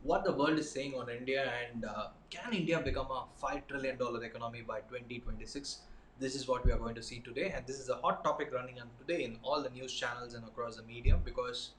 what the world is saying on India and can India become a $5 trillion economy by 2026? This is what we are going to see today, and this is a hot topic running on today in all the news channels and across the media because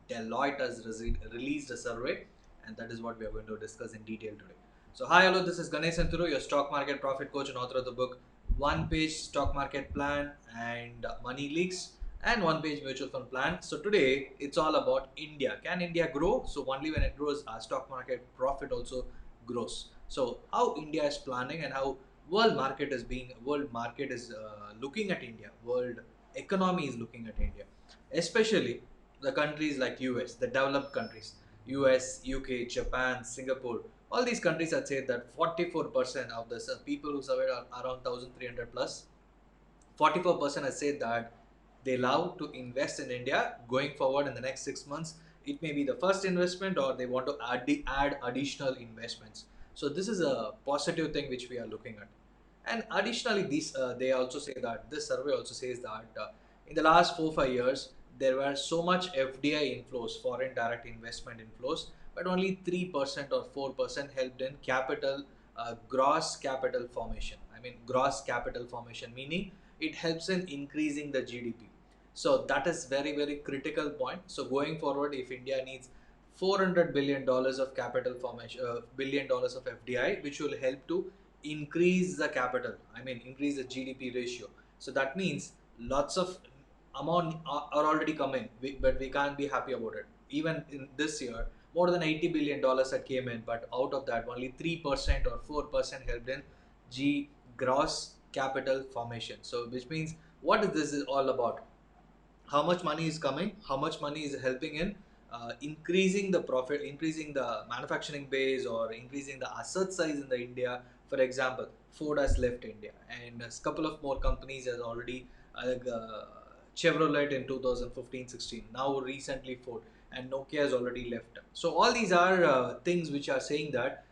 Deloitte has released a survey, and that is what we are going to discuss in detail today. So, hi, hello, this is Ganesh Santuru, your stock market profit coach and author of the book One Page Stock Market Plan and Money Leaks and one page mutual fund plan. So today it's all about India. Can India grow? So only when it grows, our stock market profit also grows. So how India is planning and how world market is looking at India, world economy is looking at India, especially the countries like US, the developed countries, US, UK, Japan, Singapore. All these countries had said that 44% of the people who surveyed are around 1,300 plus 44% has said that they love to invest in India going forward in the next 6 months. It may be the first investment or they want to add additional investments. So this is a positive thing which we are looking at. And additionally, they also say that this survey also says that in the last 4 5 years there were so much FDI inflows, foreign direct investment inflows, but only 3% or 4% helped in gross capital formation. I mean gross capital formation meaning it helps in increasing the GDP. So that is very critical point. So going forward, if India needs $400 billion of capital formation, $1 billion of FDI, which will help to increase the capital. I mean increase the GDP ratio. So that means lots of amount are already coming, but we can't be happy about it. Even in this year, more than $80 billion that came in, but out of that, only 3% or 4% helped in gross capital formation. So, which means what is this is all about? How much money is coming? How much money is helping in increasing the profit, increasing the manufacturing base, or increasing the asset size in the India? For example, Ford has left India, and a couple of more companies has already like Chevrolet in 2015-16. Now recently Ford and Nokia has already left. So all these are things which are saying that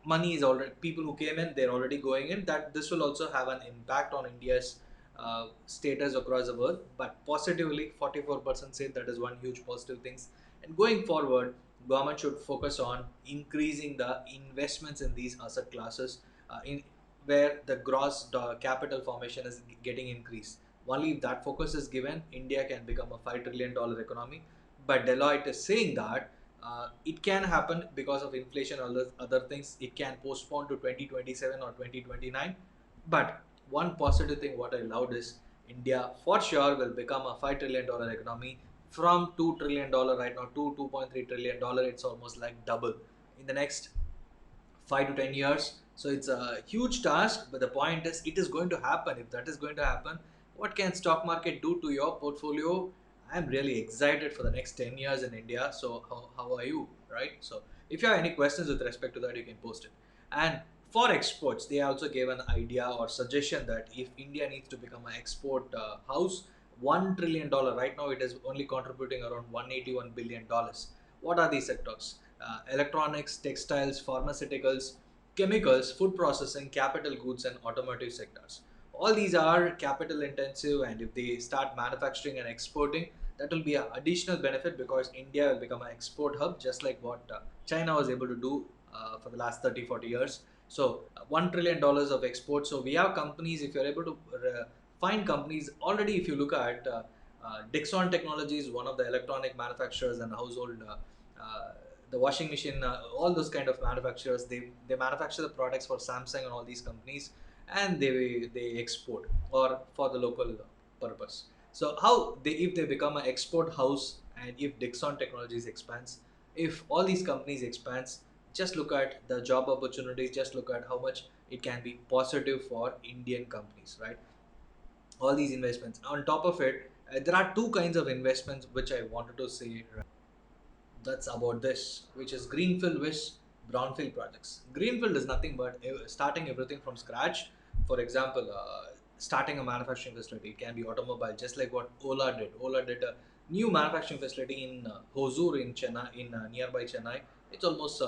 money is already people who came in they're already going in, that this will also have an impact on India's status across the world, but positively 44% say that is one huge positive things. And going forward, government should focus on increasing the investments in these asset classes, in where the capital formation is getting increased. Only if that focus is given, India can become a $5 trillion economy. But Deloitte is saying that it can happen because of inflation and other things. It can postpone to 2027 or 2029. But one positive thing what I loved is India for sure will become a $5 trillion economy from $2 trillion right now to $2.3 trillion. It's almost like double in the next 5 to 10 years. So it's a huge task, but the point is it is going to happen. If that is going to happen, what can stock market do to your portfolio? I'm really excited for the next 10 years in India. So how are you, right? So if you have any questions with respect to that, you can post it. And for exports, they also gave an idea or suggestion that if India needs to become an export house, $1 trillion right now it is only contributing around $181 billion. What are these sectors? Electronics, textiles, pharmaceuticals, chemicals, food processing, capital goods, and automotive sectors. All these are capital intensive, and if they start manufacturing and exporting, that will be an additional benefit because India will become an export hub, just like what China was able to do for the last 30 40 years. So, $1 trillion of export. So, we have companies, if you're able to find companies already, if you look at Dixon Technologies, one of the electronic manufacturers and household the washing machine, all those kind of manufacturers, they manufacture the products for Samsung and all these companies, and they export or for the local purpose. So how they if they become an export house, and if Dixon Technologies expands, if all these companies expands, just look at the job opportunities, just look at how much it can be positive for Indian companies, right? All these investments on top of it, there are two kinds of investments which I wanted to say. That's about this, which is Greenfield with brownfield projects. Greenfield is nothing but starting everything from scratch. For example, starting a manufacturing facility. It can be automobile, just like what Ola did. Ola did a new manufacturing facility in Hosur in Chennai, in nearby Chennai. It's almost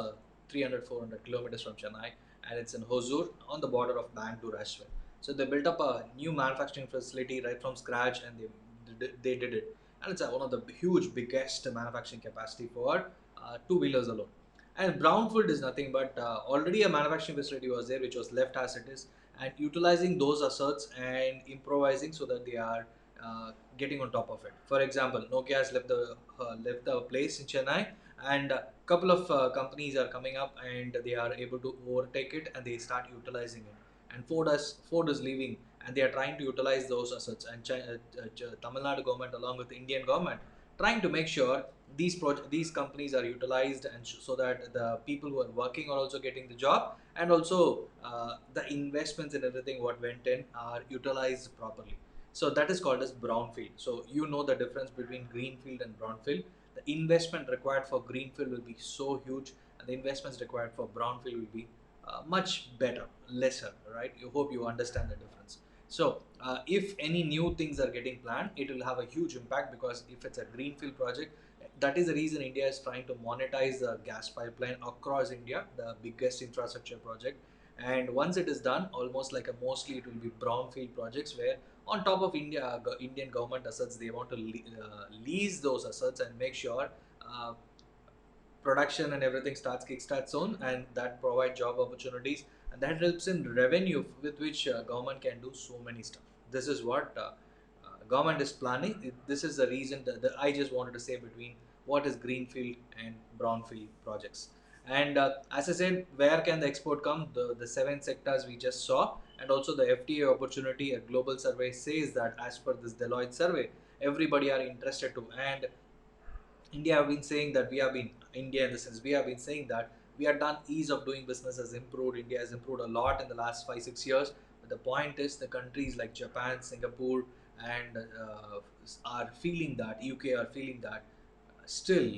300 400 kilometers from Chennai, and it's in Hosur on the border of Bangalore as well. So they built up a new manufacturing facility right from scratch, and they did it, and it's one of the huge biggest manufacturing capacity for two wheelers alone. And brownfield is nothing but already a manufacturing facility was there which was left as it is, and utilizing those assets and improvising so that they are getting on top of it. For example, Nokia has left the place in Chennai, and a couple of companies are coming up and they are able to overtake it and they start utilizing it. And Ford is leaving, and they are trying to utilize those assets. And Tamil Nadu government along with the Indian government trying to make sure these companies are utilized, and so that the people who are working are also getting the job, and also the investments and everything what went in are utilized properly. So that is called as brownfield. So you know the difference between greenfield and brownfield. The investment required for greenfield will be so huge, and the investments required for brownfield will be much better, lesser, right? You hope you understand the difference. So if any new things are getting planned, it will have a huge impact, because if it's a greenfield project, that is the reason India is trying to monetize the gas pipeline across India, the biggest infrastructure project. And once it is done, almost like a mostly it will be brownfield projects, where on top of Indian government assets, they want to lease those assets and make sure uh, production and everything kickstarts on, and that provide job opportunities, and that helps in revenue with which government can do so many stuff. This is what government is planning. This is the reason that I just wanted to say between what is greenfield and brownfield projects. And as I said, where can the export come? The seven sectors we just saw, and also the FTA opportunity. A global survey says that as per this Deloitte survey, everybody are interested to. And India have been saying that we have been India in the sense we have been saying that we are done. Ease of doing business has improved. India has improved a lot in the last 5 6 years. But the point is, the countries like Japan, Singapore, and are feeling that, UK are feeling that still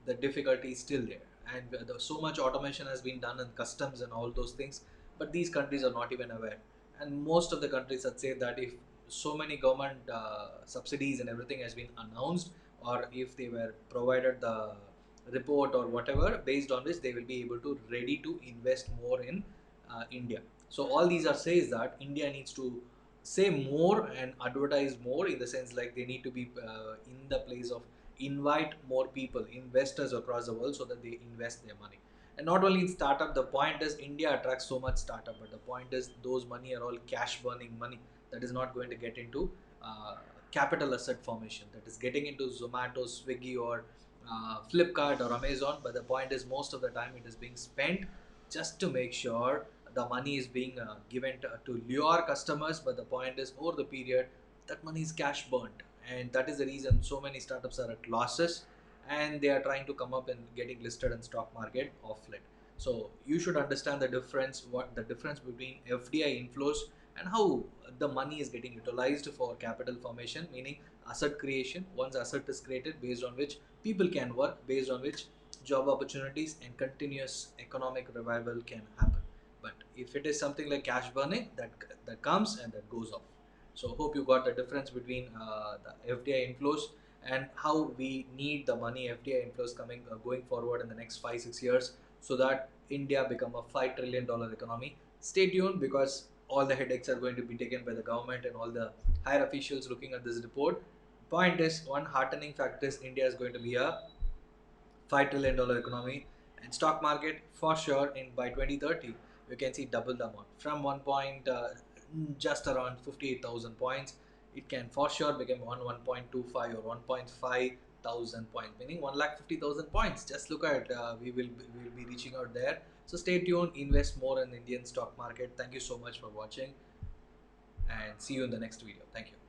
the difficulty is still there, and so much automation has been done in customs and all those things, but these countries are not even aware. And most of the countries that say that if so many government subsidies and everything has been announced, or if they were provided the report or whatever based on which they will be able to ready to invest more in India. So all these are says that India needs to say more and advertise more, in the sense like they need to be in the place of invite more people, investors across the world, so that they invest their money. And not only in startup, the point is India attracts so much startup, but the point is those money are all cash burning money that is not going to get into capital asset formation, that is getting into Zomato, Swiggy, or Flipkart or Amazon. But the point is, most of the time it is being spent just to make sure the money is being given to lure customers. But the point is, over the period, that money is cash burnt, and that is the reason so many startups are at losses, and they are trying to come up and getting listed in stock market of late. So you should understand the difference, what the difference between FDI inflows and how the money is getting utilized for capital formation, meaning asset creation. Once asset is created, based on which people can work, based on which job opportunities and continuous economic revival can happen. But if it is something like cash burning, that comes and that goes off. So hope you got the difference between the FDI inflows and how we need the money FDI inflows coming going forward in the next 5 6 years, so that India become a $5 trillion economy. Stay tuned, because all the headaches are going to be taken by the government and all the higher officials looking at this report. Point is, one heartening fact is India is going to be a $5 trillion economy, and stock market for sure in by 2030 you can see double the amount from one point just around 58,000 points. It can for sure become 1.25 or 1.5 thousand points, meaning 1,50,000 points. Just look at we will be reaching out there. So stay tuned, invest more in Indian stock market. Thank you so much for watching, and see you in the next video. Thank you.